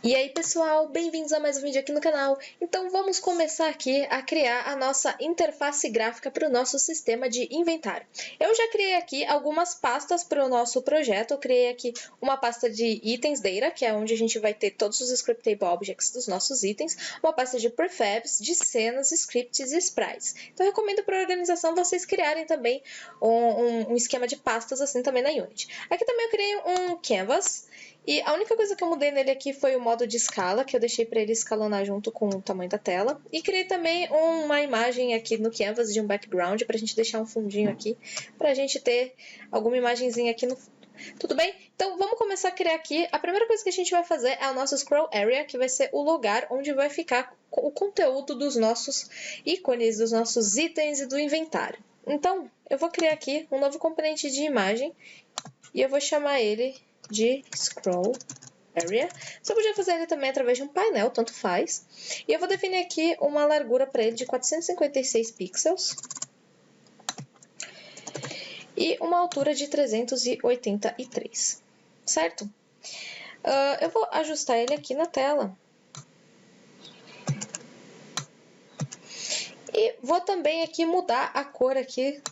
E aí pessoal, bem-vindos a mais um vídeo aqui no canal. Então vamos começar aqui a criar a nossa interface gráfica para o nosso sistema de inventário. Eu já criei aqui algumas pastas para o nosso projeto. Eu criei aqui uma pasta de itens data, que é onde a gente vai ter todos os scriptable objects dos nossos itens, uma pasta de prefabs, de cenas, scripts e sprites. Então eu recomendo para organização vocês criarem também um esquema de pastas assim também na Unity. Aqui também eu criei um canvas. E a única coisa que eu mudei nele aqui foi o modo de escala, que eu deixei para ele escalonar junto com o tamanho da tela. E criei também uma imagem aqui no Canvas de um background, para a gente deixar um fundinho aqui, para a gente ter alguma imagenzinha aqui no fundo. Tudo bem? Então vamos começar a criar aqui. A primeira coisa que a gente vai fazer é o nosso Scroll Area, que vai ser o lugar onde vai ficar o conteúdo dos nossos ícones, dos nossos itens e do inventário. Então eu vou criar aqui um novo componente de imagem e eu vou chamar ele de Scroll Area. Você podia fazer ele também através de um painel, tanto faz. E eu vou definir aqui uma largura para ele de 456 pixels. E uma altura de 383, certo? Eu vou ajustar ele aqui na tela. E vou também aqui mudar a cor aqui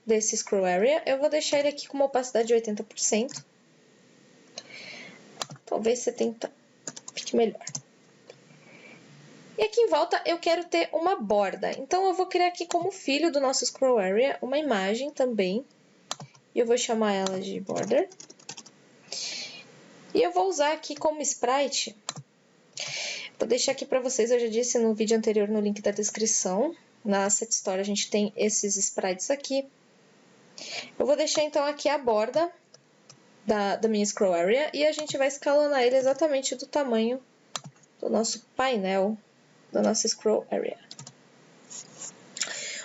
desse Scroll Area. Eu vou deixar ele aqui com uma opacidade de 80%. Talvez 70% fique melhor. E aqui em volta eu quero ter uma borda. Então eu vou criar aqui como filho do nosso Scroll Area uma imagem também. E eu vou chamar ela de border. E eu vou usar aqui como sprite. Vou deixar aqui para vocês, eu já disse no vídeo anterior no link da descrição. Na Asset Store a gente tem esses sprites aqui. Eu vou deixar então aqui a borda da minha Scroll Area e a gente vai escalonar ele exatamente do tamanho do nosso painel, da nossa Scroll Area.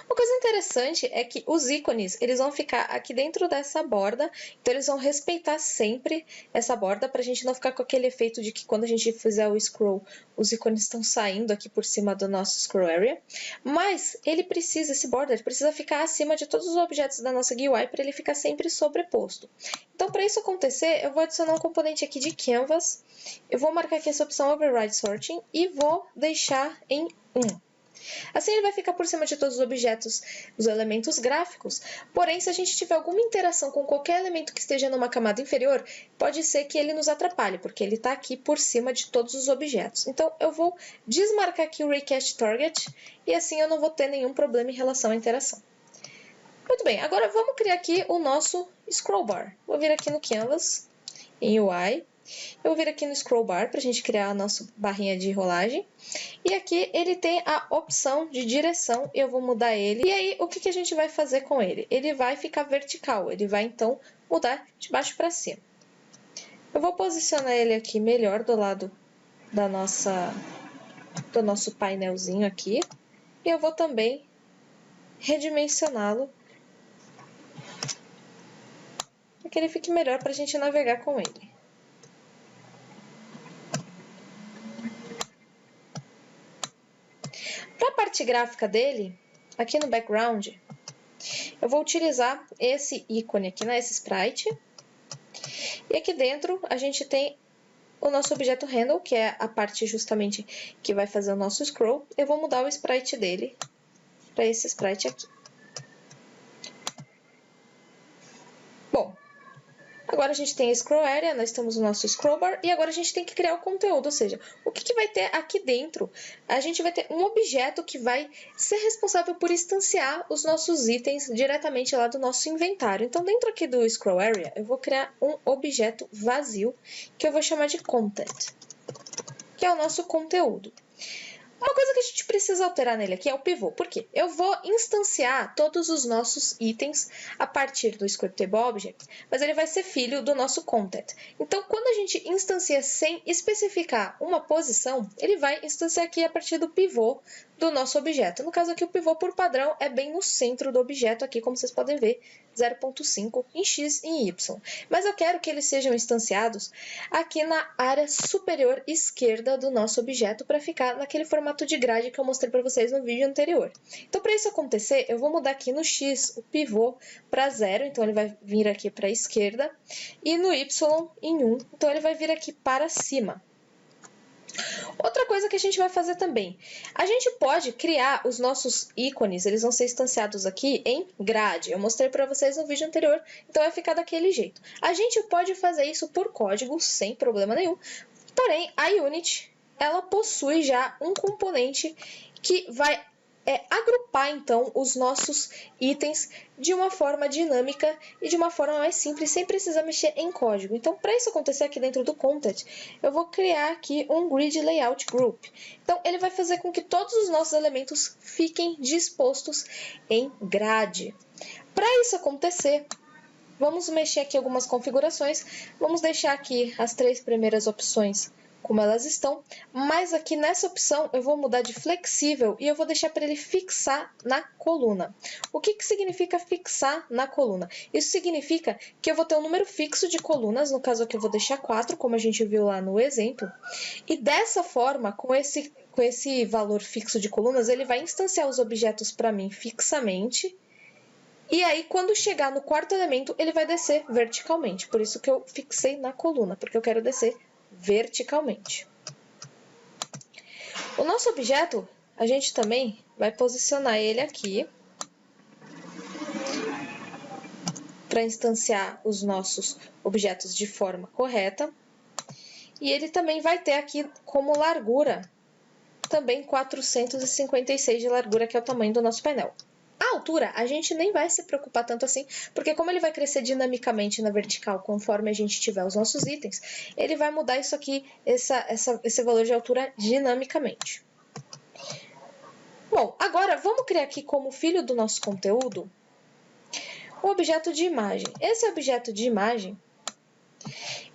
Uma coisa interessante é que os ícones, eles vão ficar aqui dentro dessa borda, então eles vão respeitar sempre essa borda para a gente não ficar com aquele efeito de que quando a gente fizer o scroll, os ícones estão saindo aqui por cima do nosso Scroll Area, mas ele precisa, esse border, ele precisa ficar acima de todos os objetos da nossa GUI para ele ficar sempre sobreposto. Então, para isso acontecer, eu vou adicionar um componente aqui de Canvas, eu vou marcar aqui essa opção Override Sorting e vou deixar em 1. Assim ele vai ficar por cima de todos os objetos, os elementos gráficos, porém se a gente tiver alguma interação com qualquer elemento que esteja numa camada inferior, pode ser que ele nos atrapalhe, porque ele está aqui por cima de todos os objetos. Então eu vou desmarcar aqui o Raycast Target e assim eu não vou ter nenhum problema em relação à interação. Muito bem, agora vamos criar aqui o nosso Scroll Bar. Vou vir aqui no Canvas, em UI. Eu vou vir aqui no Scroll Bar para a gente criar a nossa barrinha de rolagem. E aqui ele tem a opção de direção, eu vou mudar ele. E aí, o que a gente vai fazer com ele? Ele vai ficar vertical, ele vai então mudar de baixo para cima. Eu vou posicionar ele aqui melhor do lado do nosso painelzinho aqui. E eu vou também redimensioná-lo para que ele fique melhor para a gente navegar com ele. Para a parte gráfica dele, aqui no background, eu vou utilizar esse ícone aqui, né, esse sprite. E aqui dentro a gente tem o nosso objeto handle, que é a parte justamente que vai fazer o nosso scroll. Eu vou mudar o sprite dele para esse sprite aqui. Bom, agora a gente tem a Scroll Area, nós temos o nosso Scroll Bar e agora a gente tem que criar o conteúdo, ou seja, o que vai ter aqui dentro? A gente vai ter um objeto que vai ser responsável por instanciar os nossos itens diretamente lá do nosso inventário. Então, dentro aqui do Scroll Area, eu vou criar um objeto vazio que eu vou chamar de Content, que é o nosso conteúdo. Uma coisa que a gente precisa alterar nele aqui é o pivô. Por quê? Eu vou instanciar todos os nossos itens a partir do Scriptable Object, mas ele vai ser filho do nosso Content. Então, quando a gente instancia sem especificar uma posição, ele vai instanciar aqui a partir do pivô do nosso objeto. No caso aqui, o pivô por padrão é bem no centro do objeto aqui, como vocês podem ver, 0.5 em X e em Y. Mas eu quero que eles sejam instanciados aqui na área superior esquerda do nosso objeto para ficar naquele formato formato de grade que eu mostrei para vocês no vídeo anterior. Então, para isso acontecer, eu vou mudar aqui no X o pivô para 0, então ele vai vir aqui para a esquerda, e no Y em 1, então ele vai vir aqui para cima. Outra coisa que a gente vai fazer também, a gente pode criar os nossos ícones, eles vão ser instanciados aqui em grade. Eu mostrei para vocês no vídeo anterior, então vai ficar daquele jeito. A gente pode fazer isso por código, sem problema nenhum, porém a Unity, ela possui já um componente que vai agrupar, então, os nossos itens de uma forma dinâmica e de uma forma mais simples, sem precisar mexer em código. Então, para isso acontecer aqui dentro do Content, eu vou criar aqui um Grid Layout Group. Então, ele vai fazer com que todos os nossos elementos fiquem dispostos em grade. Para isso acontecer, vamos mexer aqui algumas configurações, vamos deixar aqui as 3 primeiras opções como elas estão, mas aqui nessa opção eu vou mudar de flexível e eu vou deixar para ele fixar na coluna. O que significa fixar na coluna? Isso significa que eu vou ter um número fixo de colunas, no caso aqui eu vou deixar 4, como a gente viu lá no exemplo, e dessa forma, com esse valor fixo de colunas, ele vai instanciar os objetos para mim fixamente, e aí quando chegar no quarto elemento, ele vai descer verticalmente, por isso que eu fixei na coluna, porque eu quero descer verticalmente. O nosso objeto, a gente também vai posicionar ele aqui para instanciar os nossos objetos de forma correta. E ele também vai ter aqui como largura também 456 de largura, que é o tamanho do nosso painel. A altura, a gente nem vai se preocupar tanto assim, porque como ele vai crescer dinamicamente na vertical conforme a gente tiver os nossos itens, ele vai mudar isso aqui, esse valor de altura dinamicamente. Bom, agora vamos criar aqui como filho do nosso conteúdo um objeto de imagem. Esse objeto de imagem,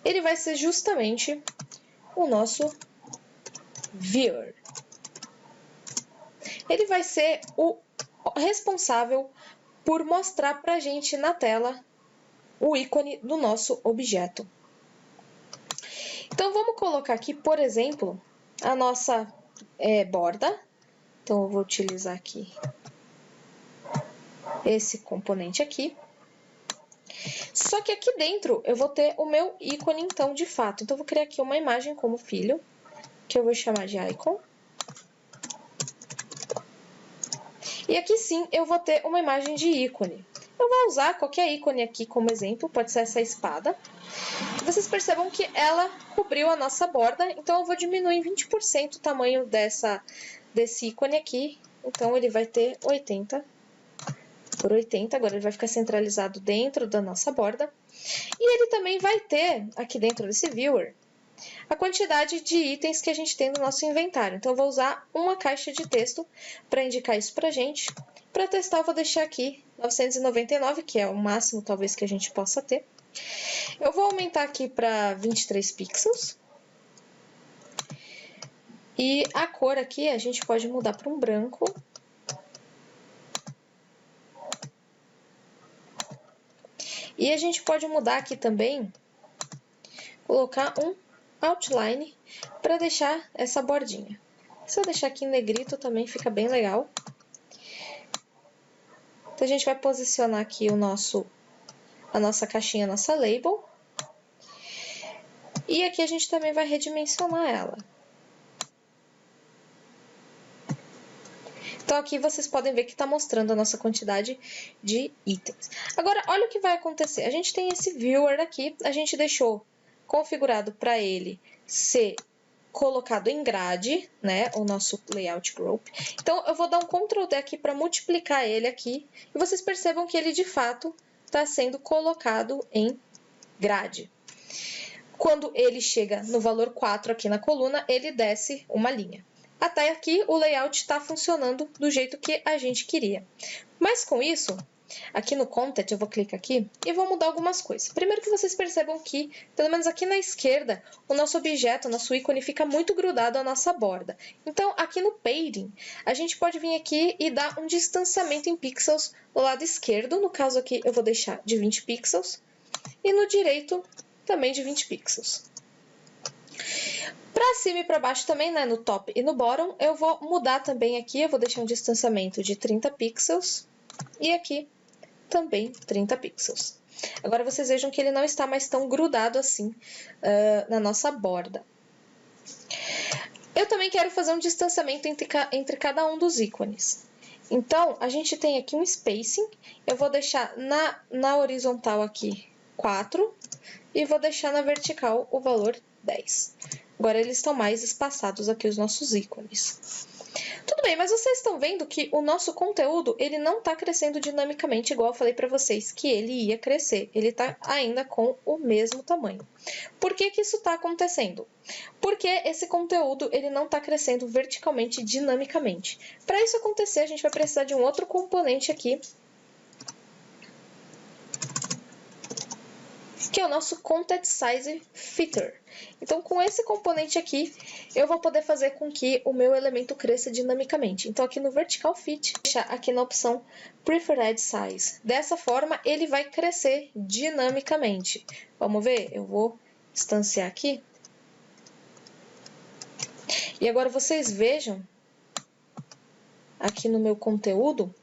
ele vai ser justamente o nosso viewer. Ele vai ser o responsável por mostrar para a gente na tela o ícone do nosso objeto. Então, vamos colocar aqui, por exemplo, a nossa borda. Então, eu vou utilizar aqui esse componente aqui. Só que aqui dentro eu vou ter o meu ícone, então, de fato. Então, eu vou criar aqui uma imagem como filho, que eu vou chamar de icon. E aqui sim eu vou ter uma imagem de ícone. Eu vou usar qualquer ícone aqui como exemplo, pode ser essa espada. Vocês percebam que ela cobriu a nossa borda, então eu vou diminuir em 20% o tamanho desse ícone aqui. Então ele vai ter 80 por 80, agora ele vai ficar centralizado dentro da nossa borda. E ele também vai ter, aqui dentro desse viewer, a quantidade de itens que a gente tem no nosso inventário. Então, eu vou usar uma caixa de texto para indicar isso para a gente. Para testar, eu vou deixar aqui 999, que é o máximo, talvez, que a gente possa ter. Eu vou aumentar aqui para 23 pixels. E a cor aqui, a gente pode mudar para um branco. E a gente pode mudar aqui também, colocar um outline para deixar essa bordinha. Se eu deixar aqui em negrito também fica bem legal. Então a gente vai posicionar aqui a nossa caixinha, a nossa label. E aqui a gente também vai redimensionar ela. Então aqui vocês podem ver que está mostrando a nossa quantidade de itens. Agora, olha o que vai acontecer. A gente tem esse viewer aqui, a gente deixou configurado para ele ser colocado em grade, né, o nosso layout group. Então, eu vou dar um Ctrl+D aqui para multiplicar ele aqui, e vocês percebam que ele, de fato, está sendo colocado em grade. Quando ele chega no valor 4 aqui na coluna, ele desce uma linha. Até aqui, o layout está funcionando do jeito que a gente queria. Mas com isso, aqui no Content, eu vou clicar aqui e vou mudar algumas coisas. Primeiro que vocês percebam que, pelo menos aqui na esquerda, o nosso objeto, o nosso ícone fica muito grudado à nossa borda. Então, aqui no Padding, a gente pode vir aqui e dar um distanciamento em pixels no lado esquerdo. No caso aqui, eu vou deixar de 20 pixels. E no direito, também de 20 pixels. Para cima e para baixo também, né, no top e no bottom, eu vou mudar também aqui, eu vou deixar um distanciamento de 30 pixels e aqui também 30 pixels. Agora vocês vejam que ele não está mais tão grudado assim na nossa borda. Eu também quero fazer um distanciamento entre cada um dos ícones. Então, a gente tem aqui um spacing, eu vou deixar na horizontal aqui 4 e vou deixar na vertical o valor 10. Agora eles estão mais espaçados aqui, os nossos ícones. Tudo bem, mas vocês estão vendo que o nosso conteúdo, ele não está crescendo dinamicamente, igual eu falei para vocês que ele ia crescer. Ele está ainda com o mesmo tamanho. Por que que isso está acontecendo? Porque esse conteúdo, ele não está crescendo verticalmente, dinamicamente. Para isso acontecer, a gente vai precisar de um outro componente aqui, que é o nosso Content Size Fitter. Então, com esse componente aqui, eu vou poder fazer com que o meu elemento cresça dinamicamente. Então, aqui no Vertical Fit, deixar aqui na opção Preferred Size. Dessa forma, ele vai crescer dinamicamente. Vamos ver? Eu vou distanciar aqui. E agora vocês vejam, aqui no meu conteúdo,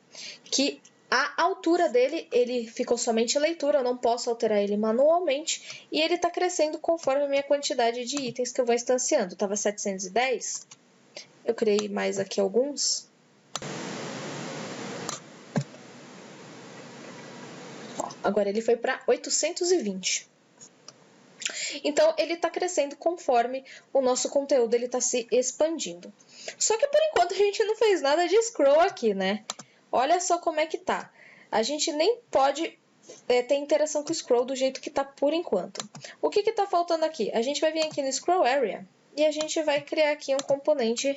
que a altura dele, ele ficou somente leitura, eu não posso alterar ele manualmente, e ele está crescendo conforme a minha quantidade de itens que eu vou instanciando. Estava 710, eu criei mais aqui alguns. Ó, agora ele foi para 820. Então, ele está crescendo conforme o nosso conteúdo está se expandindo. Só que, por enquanto, a gente não fez nada de scroll aqui, né? Olha só como é que tá. A gente nem pode ter interação com o scroll do jeito que tá por enquanto. O que que tá faltando aqui? A gente vai vir aqui no Scroll Area e a gente vai criar aqui um componente,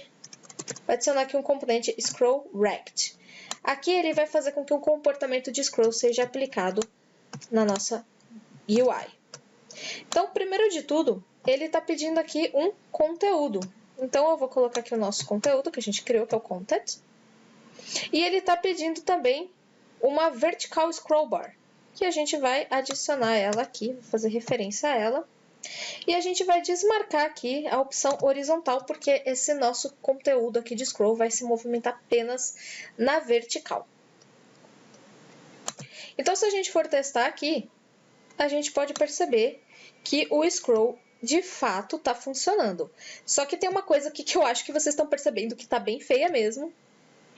vai adicionar aqui um componente Scroll Rect. Aqui ele vai fazer com que um comportamento de scroll seja aplicado na nossa UI. Então, primeiro de tudo, ele está pedindo aqui um conteúdo. Então, eu vou colocar aqui o nosso conteúdo que a gente criou, que é o Content. E ele está pedindo também uma Vertical Scroll Bar, que a gente vai adicionar ela aqui, vou fazer referência a ela. E a gente vai desmarcar aqui a opção horizontal, porque esse nosso conteúdo aqui de scroll vai se movimentar apenas na vertical. Então, se a gente for testar aqui, a gente pode perceber que o scroll de fato está funcionando. Só que tem uma coisa aqui que eu acho que vocês estão percebendo que está bem feia mesmo,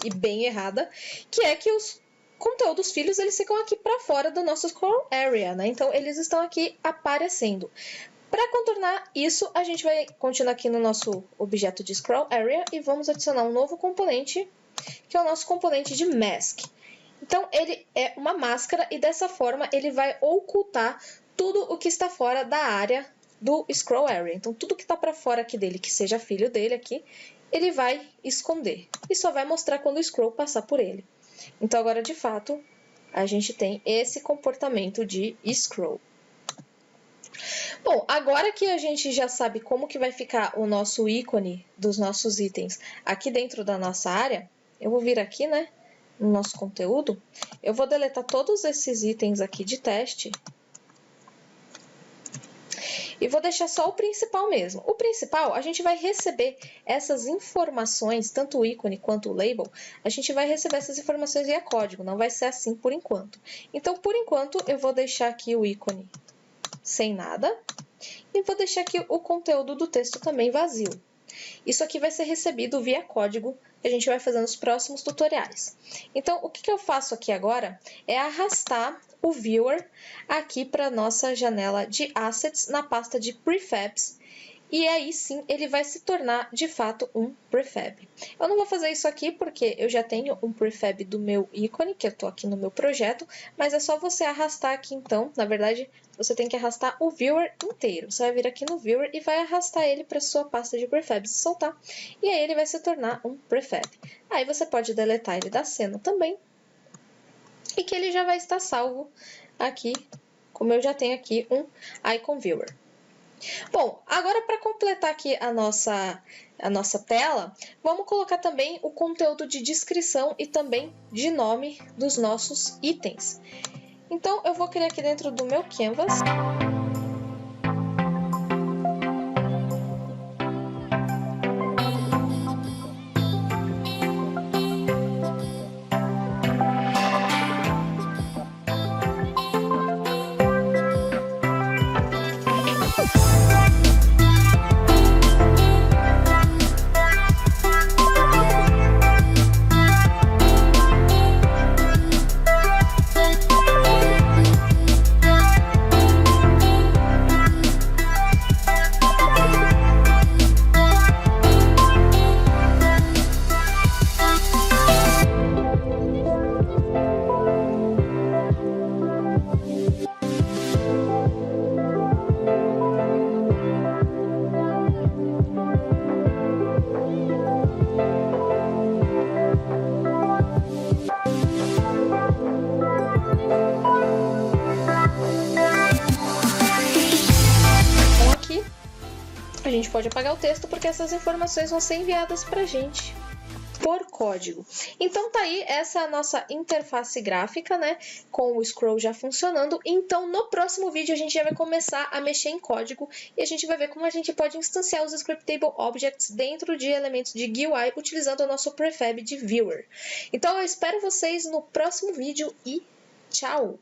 e bem errada, que é que os conteúdos filhos, eles ficam aqui para fora do nosso Scroll Area, né? Então, eles estão aqui aparecendo. Para contornar isso, a gente vai continuar aqui no nosso objeto de Scroll Area e vamos adicionar um novo componente, que é o nosso componente de Mask. Então, ele é uma máscara e dessa forma ele vai ocultar tudo o que está fora da área do Scroll Area. Então, tudo que está para fora aqui dele, que seja filho dele aqui, ele vai esconder e só vai mostrar quando o scroll passar por ele. Então, agora, de fato, a gente tem esse comportamento de scroll. Bom, agora que a gente já sabe como que vai ficar o nosso ícone dos nossos itens aqui dentro da nossa área, eu vou vir aqui, né, no nosso conteúdo, eu vou deletar todos esses itens aqui de teste e vou deixar só o principal mesmo. O principal, a gente vai receber essas informações, tanto o ícone quanto o label, a gente vai receber essas informações via código, não vai ser assim por enquanto. Então, por enquanto, eu vou deixar aqui o ícone sem nada e vou deixar aqui o conteúdo do texto também vazio. Isso aqui vai ser recebido via código que a gente vai fazer nos próximos tutoriais. Então, o que eu faço aqui agora é arrastar o viewer aqui para a nossa janela de assets na pasta de prefabs e aí sim ele vai se tornar de fato um prefab. Eu não vou fazer isso aqui porque eu já tenho um prefab do meu ícone, que eu estou aqui no meu projeto, mas é só você arrastar aqui então, na verdade você tem que arrastar o viewer inteiro. Você vai vir aqui no viewer e vai arrastar ele para sua pasta de prefabs e soltar, e aí ele vai se tornar um prefab. Aí você pode deletar ele da cena também, e que ele já vai estar salvo aqui, como eu já tenho aqui um Icon Viewer. Bom, agora para completar aqui a nossa tela, vamos colocar também o conteúdo de descrição e também de nome dos nossos itens. Então, eu vou criar aqui dentro do meu Canvas gente pode apagar o texto porque essas informações vão ser enviadas para a gente por código. Então tá aí, essa é a nossa interface gráfica, né, com o scroll já funcionando. Então no próximo vídeo a gente já vai começar a mexer em código e a gente vai ver como a gente pode instanciar os Scriptable Objects dentro de elementos de GUI utilizando o nosso prefab de Viewer. Então eu espero vocês no próximo vídeo e tchau!